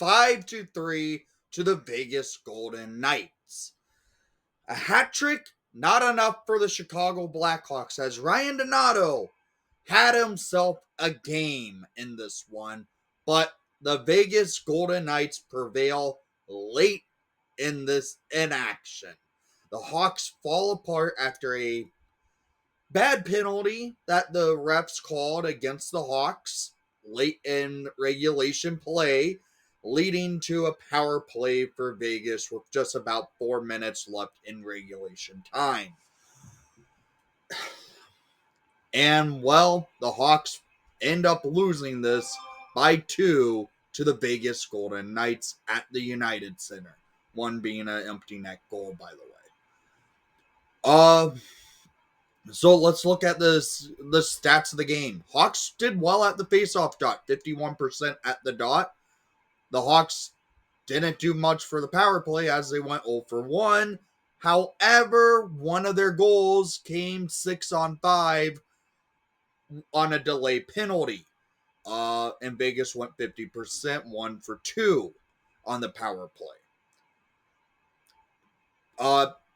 5-3 to the Vegas Golden Knights. A hat trick, not enough for the Chicago Blackhawks, as Ryan Donato had himself a game in this one, but the Vegas Golden Knights prevail late in action. The Hawks fall apart after a bad penalty that the refs called against the Hawks late in regulation play, leading to a power play for Vegas with just about 4 minutes left in regulation time. And, well, the Hawks end up losing this by 2 to the Vegas Golden Knights at the United Center. One being an empty net goal, by the way. So let's look at the stats of the game. Hawks did well at the faceoff dot, 51% at the dot. The Hawks didn't do much for the power play as they went 0 for 1. However, one of their goals came 6-on-5 on a delay penalty. And Vegas went 50%, 1 for 2 on the power play.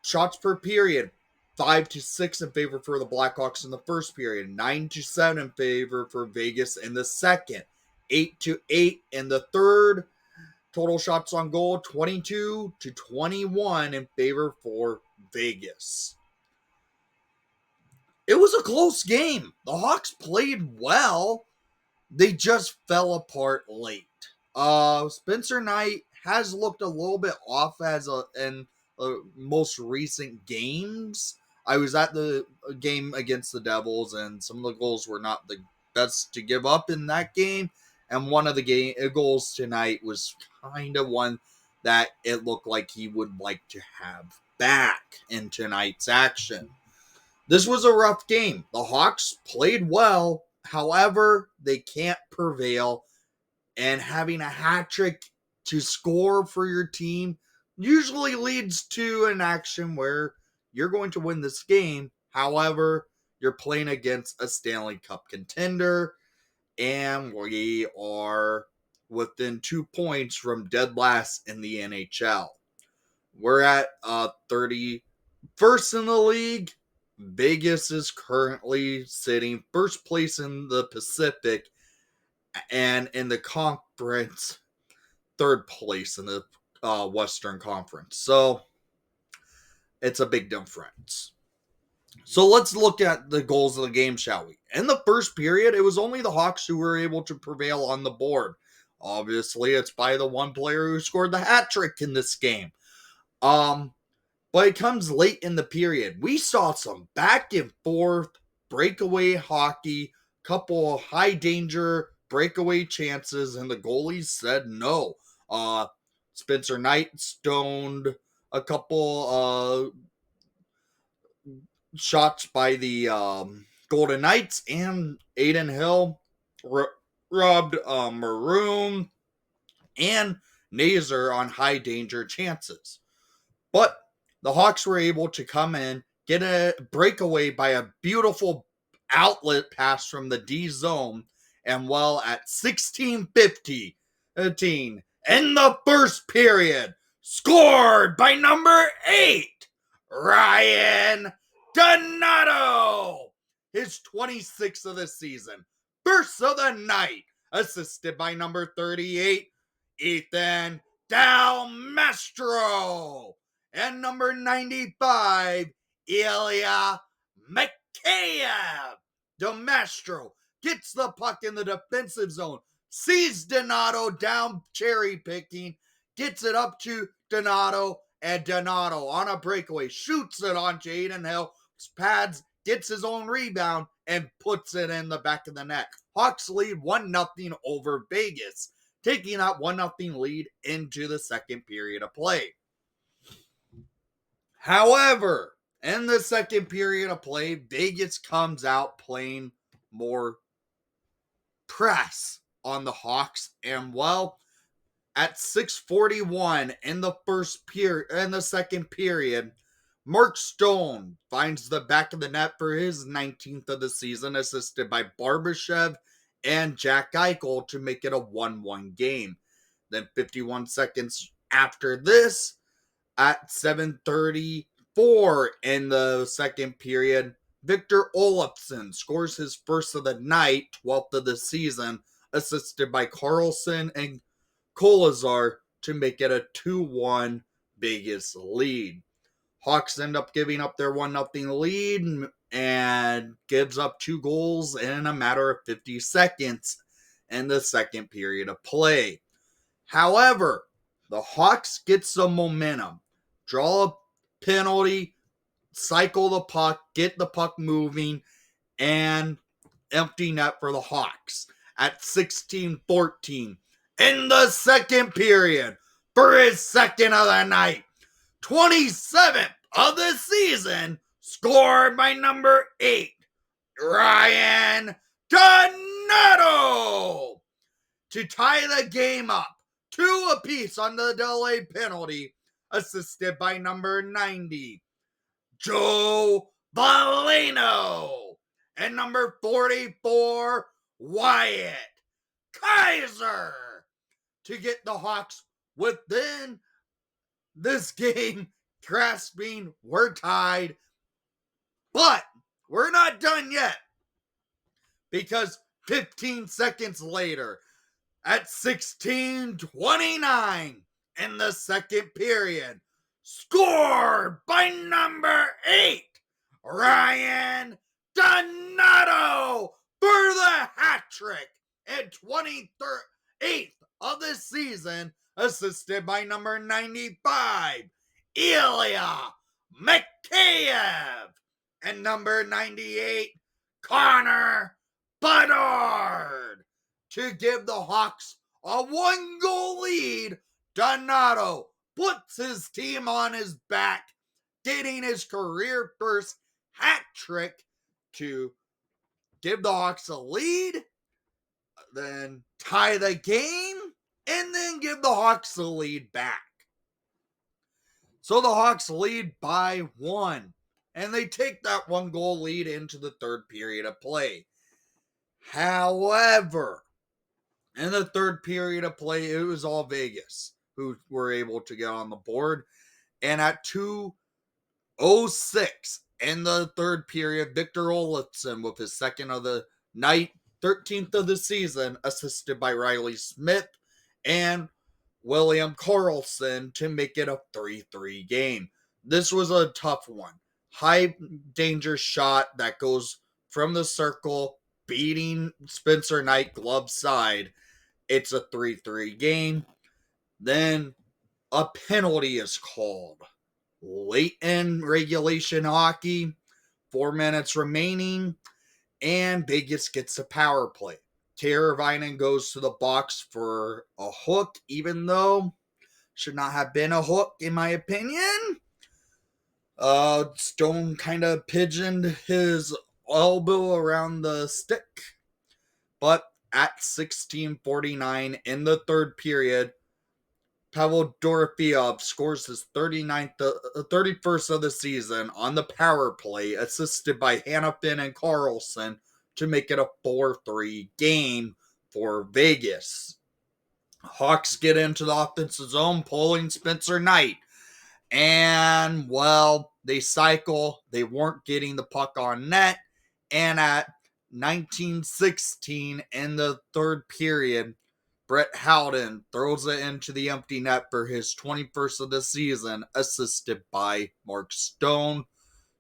Shots per period, 5-6 in favor for the Blackhawks in the first period, 9-7 in favor for Vegas in the second, 8-8 in the third. Total shots on goal, 22-21 in favor for Vegas. It was a close game. The Hawks played well. They just fell apart late. Spencer Knight has looked a little bit off in most recent games. I was at the game against the Devils, and some of the goals were not the best to give up in that game. And one of the goals tonight was kind of one that it looked like he would like to have back in tonight's action. This was a rough game. The Hawks played well. However, they can't prevail. And having a hat trick to score for your team usually leads to an action where you're going to win this game. However, you're playing against a Stanley Cup contender, and we are within 2 points from dead last in the NHL. We're at 31st in the league. Vegas is currently sitting first place in the Pacific, and in the conference, third place in the Western Conference. So it's a big difference. So let's look at the goals of the game, shall we? In the first period, it was only the Hawks who were able to prevail on the board. Obviously, it's by the one player who scored the hat trick in this game. But it comes late in the period. We saw some back and forth breakaway hockey, couple of high danger breakaway chances, and the goalies said no. Spencer Knight stoned a couple shots by the Golden Knights, and Aiden Hill rubbed Maroon and Nazer on high danger chances. But the Hawks were able to come in, get a breakaway by a beautiful outlet pass from the D zone, and well, at 16:50 in the first period, scored by number 8, Ryan Donato, his 26th of the season, first of the night, assisted by number 38, Ethan Del Mastro, and number 95, Ilya Mikheyev. Del Mastro gets the puck in the defensive zone, sees Donato down cherry picking, gets it up to Donato, and Donato on a breakaway shoots it onto Aiden Hill, pads, gets his own rebound, and puts it in the back of the net. Hawks lead 1-0 over Vegas, taking that 1-0 lead into the second period of play. However, in the second period of play, Vegas comes out playing more press on the Hawks, and well, at 6:41 in the second period, Mark Stone finds the back of the net for his 19th of the season, assisted by Barbashev and Jack Eichel to make it a 1-1 game. Then 51 seconds after this, at 7:34 in the second period, Victor Olofsson scores his first of the night, 12th of the season, assisted by Carlson and Kolazar to make it a 2-1 Vegas lead. Hawks end up giving up their 1-0 lead and gives up 2 goals in a matter of 50 seconds in the second period of play. However, the Hawks get some momentum, draw a penalty, cycle the puck, get the puck moving, and empty net for the Hawks at 16:14 in the second period for his second of the night. 27th of the season, scored by number 8, Ryan Donato, to tie the game up 2 apiece on the delayed penalty, assisted by number 90, Joe Valeno, and number 44, Wyatt Kaiser, to get the Hawks within this game, grasping, we're tied. But we're not done yet, because 15 seconds later, at 16:29 in the second period, scored by number 8, Ryan Donato, for the hat trick at 28th of the season, assisted by number 95, Ilya Mikheyev, and number 98, Connor Bedard, to give the Hawks a 1-goal lead. Donato puts his team on his back, getting his career first hat trick to give the Hawks a lead, then tie the game, and then give the Hawks the lead back. So the Hawks lead by 1, and they take that 1-goal lead into the third period of play. However, in the third period of play, it was all Vegas who were able to get on the board. And at 2:06 in the third period, Victor Olofsson with his second of the night, 13th of the season, assisted by Riley Smith and William Karlsson, to make it a 3-3 game. This was a tough one. High danger shot that goes from the circle, beating Spencer Knight glove side. It's a 3-3 game. Then a penalty is called. Late in regulation hockey, 4 minutes remaining, and Vegas gets a power play. Teravainen goes to the box for a hook, even though should not have been a hook, in my opinion. Stone kind of pigeoned his elbow around the stick. But at 16:49 in the third period, Pavel Dorofeyev scores his 31st of the season on the power play, assisted by Hannafin and Karlsson, to make it a 4-3 game for Vegas. Hawks get into the offensive zone, pulling Spencer Knight. And, well, they cycle. They weren't getting the puck on net. And at 19:16 in the third period, Brett Howden throws it into the empty net for his 21st of the season, assisted by Mark Stone,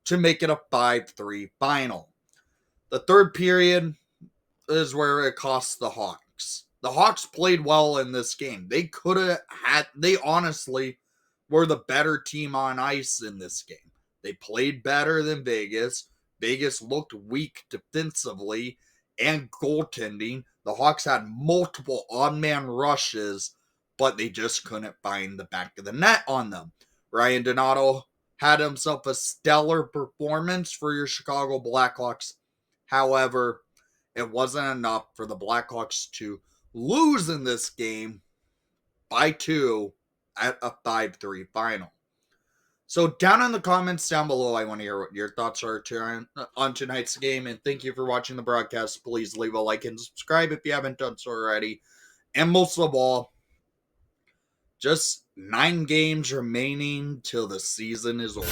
to make it a 5-3 final. The third period is where it costs the Hawks. The Hawks played well in this game. They honestly were the better team on ice in this game. They played better than Vegas. Vegas looked weak defensively and goaltending. The Hawks had multiple odd-man rushes, but they just couldn't find the back of the net on them. Ryan Donato had himself a stellar performance for your Chicago Blackhawks. However, it wasn't enough for the Blackhawks to lose in this game by 2 at a 5-3 final. So down in the comments down below, I want to hear what your thoughts are on tonight's game. And thank you for watching the broadcast. Please leave a like and subscribe if you haven't done so already. And most of all, Just 9 games remaining till the season is over.